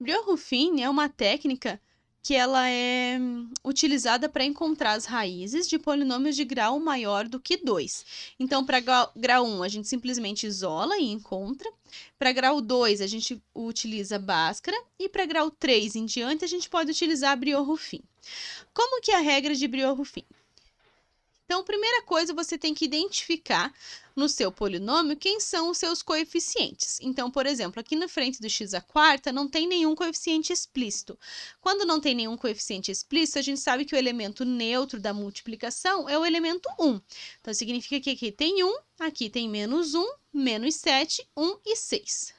Brio-Ruffin é uma técnica que ela é utilizada para encontrar as raízes de polinômios de grau maior do que 2. Então, para grau 1, a gente simplesmente isola e encontra. Para grau 2, a gente utiliza Bhaskara. E para grau 3 em diante, a gente pode utilizar Brio-Ruffin. Como que é a regra de Brio-Ruffin? Então, primeira coisa, você tem que identificar no seu polinômio quem são os seus coeficientes. Então, por exemplo, aqui na frente do x à quarta não tem nenhum coeficiente explícito. Quando não tem nenhum coeficiente explícito, a gente sabe que o elemento neutro da multiplicação é o elemento 1. Então, significa que aqui tem 1, aqui tem menos 1, menos 7, 1 e 6.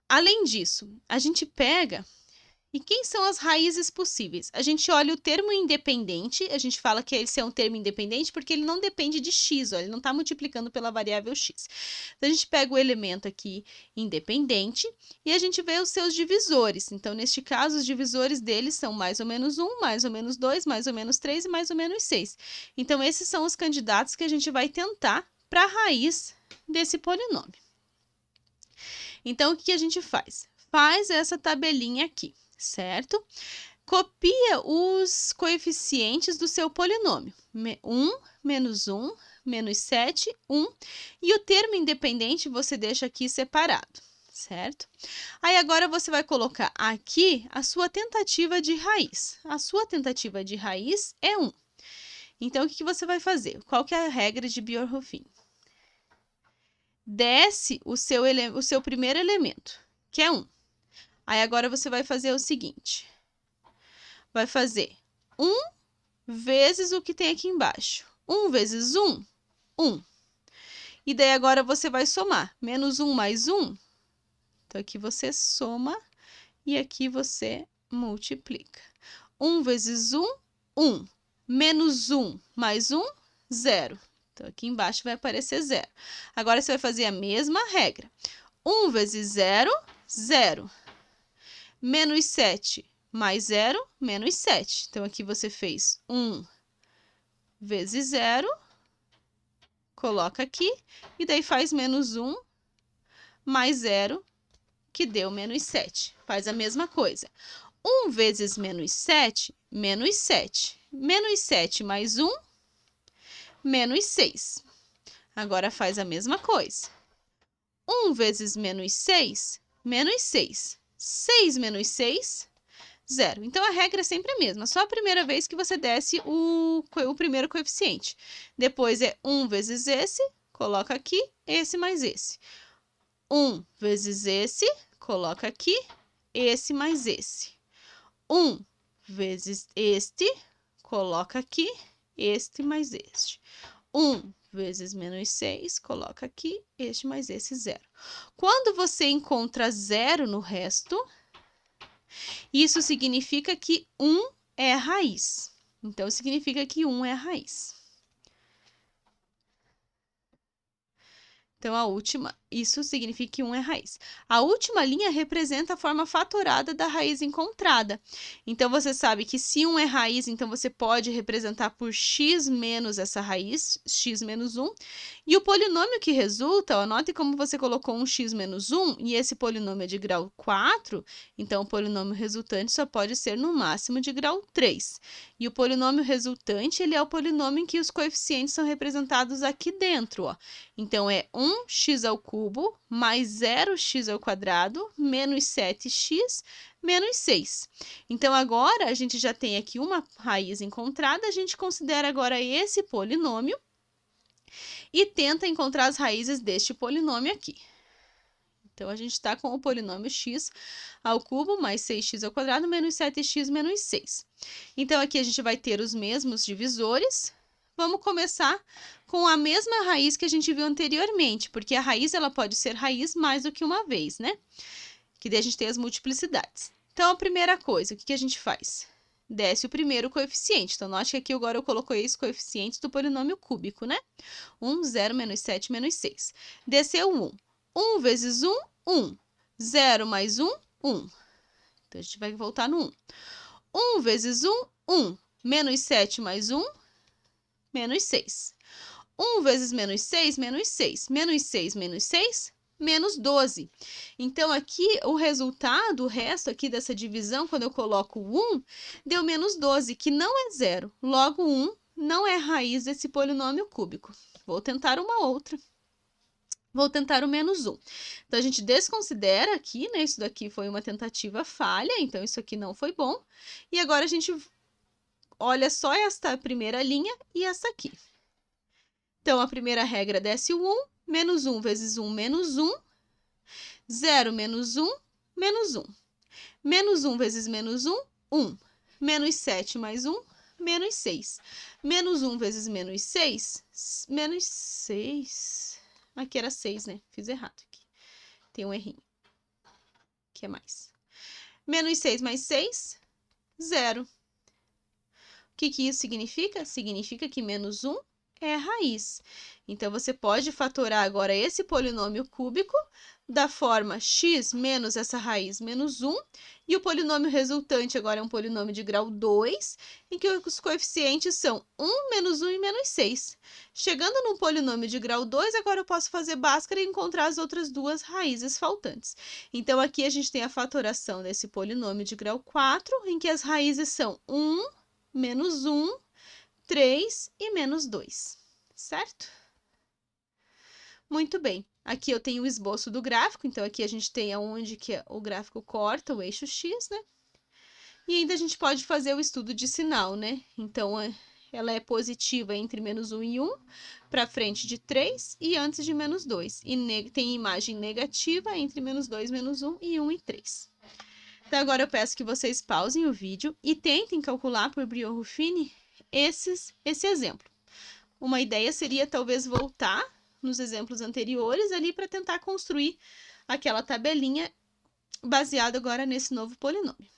Além disso, a gente pega... E quem são as raízes possíveis? A gente olha o termo independente, a gente fala que esse é um termo independente porque ele não depende de x, ó, ele não está multiplicando pela variável x. Então, a gente pega o elemento aqui independente e a gente vê os seus divisores. Então, neste caso, os divisores deles são mais ou menos 1, mais ou menos 2, mais ou menos 3 e mais ou menos 6. Então, esses são os candidatos que a gente vai tentar para a raiz desse polinômio. Então, o que a gente faz? Faz essa tabelinha aqui, certo? Copia os coeficientes do seu polinômio. 1, menos 1, menos 7, 1. E o termo independente você deixa aqui separado, certo? Aí agora você vai colocar aqui a sua tentativa de raiz. A sua tentativa de raiz é 1. Então, o que você vai fazer? Qual que é a regra de Brio-Ruffin? Desce o seu primeiro elemento, que é 1. Aí, agora você vai fazer o seguinte. Vai fazer 1 vezes o que tem aqui embaixo. 1 vezes 1, 1. E daí, agora você vai somar. Menos 1 mais 1. Então, aqui você soma e aqui você multiplica. 1 vezes 1, 1. Menos 1 mais 1, 0. Então, aqui embaixo vai aparecer 0. Agora, você vai fazer a mesma regra. 1 vezes 0, 0. Menos 7 mais 0, menos 7. Então, aqui você fez 1 vezes 0, coloca aqui, e daí faz menos 1 mais 0, que deu menos 7. Faz a mesma coisa. 1 vezes menos 7, menos 7. Menos 7 mais 1, menos 6. Agora, faz a mesma coisa. 1 vezes menos 6, menos 6. 6 menos 6, 0. Então, a regra é sempre a mesma. Só a primeira vez que você desce o primeiro coeficiente. Depois, é 1 vezes esse, coloca aqui, esse mais esse. 1 vezes esse, coloca aqui, esse mais esse. 1 vezes este, coloca aqui, este mais este. 1 vezes menos 6, coloca aqui, este mais esse, 0. Quando você encontra 0 no resto, isso significa que 1 é a raiz. Então, significa que 1 é a raiz. Então, isso significa que 1 é raiz. A última linha representa a forma fatorada da raiz encontrada. Então, você sabe que se 1 é raiz, então você pode representar por x menos essa raiz, x menos 1. E o polinômio que resulta, ó, note como você colocou um x menos 1, e esse polinômio é de grau 4, então o polinômio resultante só pode ser no máximo de grau 3. E o polinômio resultante, ele é o polinômio em que os coeficientes são representados aqui dentro, ó. Então, é 1x ao cubo mais 0x ao quadrado menos 7x menos 6. Então, agora, a gente já tem aqui uma raiz encontrada, a gente considera agora esse polinômio e tenta encontrar as raízes deste polinômio aqui. Então, a gente está com o polinômio x ao cubo mais 6x ao quadrado menos 7x menos 6. Então, aqui a gente vai ter os mesmos divisores. Vamos começar com a mesma raiz que a gente viu anteriormente, porque a raiz ela pode ser raiz mais do que uma vez, né? Que daí a gente tem as multiplicidades. Então, a primeira coisa, o que a gente faz? Desce o primeiro coeficiente. Então, note que aqui agora eu coloquei os coeficientes do polinômio cúbico, né? 1, 0, menos 7, menos 6. Desceu 1. 1 vezes 1, 1. 0 mais 1, 1. Então, a gente vai voltar no 1. 1 vezes 1, 1. Menos 7 mais 1, menos 6. 1 vezes menos 6, menos 6. Menos 6, menos 6, menos 12. Então, aqui, o resultado, o resto aqui dessa divisão, quando eu coloco 1, deu menos 12, que não é zero. Logo, 1 não é raiz desse polinômio cúbico. Vou tentar uma outra. Vou tentar o menos 1. Então, a gente desconsidera aqui, né? Isso daqui foi uma tentativa falha, então isso aqui não foi bom. E agora a gente olha só esta primeira linha e essa aqui. Então, a primeira regra desce o 1, menos 1 vezes 1, menos 1. 0 menos 1, menos 1. Menos 1 vezes menos 1, 1. Menos 7 mais 1, menos 6. Menos 1 vezes menos 6, menos 6. Aqui era 6, né? Fiz errado aqui. Tem um errinho. Que é mais. Menos 6 mais 6, 0. O que isso significa? Significa que menos 1 é a raiz. Então, você pode fatorar agora esse polinômio cúbico da forma x menos essa raiz menos 1, e o polinômio resultante agora é um polinômio de grau 2, em que os coeficientes são 1, menos 1 e menos 6. Chegando num polinômio de grau 2, agora eu posso fazer Bhaskara e encontrar as outras duas raízes faltantes. Então, aqui a gente tem a fatoração desse polinômio de grau 4, em que as raízes são 1, menos 1, 3 e menos 2, certo? Muito bem. Aqui eu tenho o esboço do gráfico, então aqui a gente tem aonde que o gráfico corta o eixo x, né? E ainda a gente pode fazer o estudo de sinal, né? Então, ela é positiva entre menos 1 e 1, para frente de 3 e antes de menos 2. E tem imagem negativa entre menos 2, menos 1 e 1 e 3. Então, agora eu peço que vocês pausem o vídeo e tentem calcular por Briot-Ruffini esse exemplo. Uma ideia seria talvez voltar nos exemplos anteriores ali para tentar construir aquela tabelinha baseada agora nesse novo polinômio.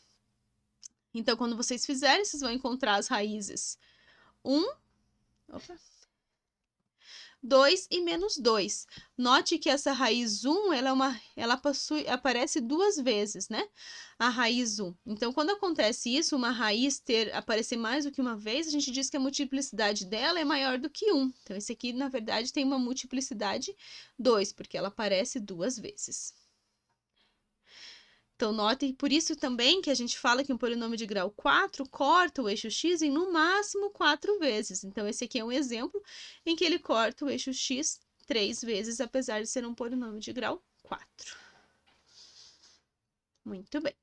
Então, quando vocês fizerem, vocês vão encontrar as raízes 1, 2 e menos 2. Note que essa raiz 1, ela aparece duas vezes, né? A raiz 1. Então, quando acontece isso, uma raiz aparecer mais do que uma vez, a gente diz que a multiplicidade dela é maior do que 1. Então, esse aqui, na verdade, tem uma multiplicidade 2, porque ela aparece duas vezes. Então, notem, por isso também que a gente fala que um polinômio de grau 4 corta o eixo x em no máximo 4 vezes. Então, esse aqui é um exemplo em que ele corta o eixo x 3 vezes, apesar de ser um polinômio de grau 4. Muito bem.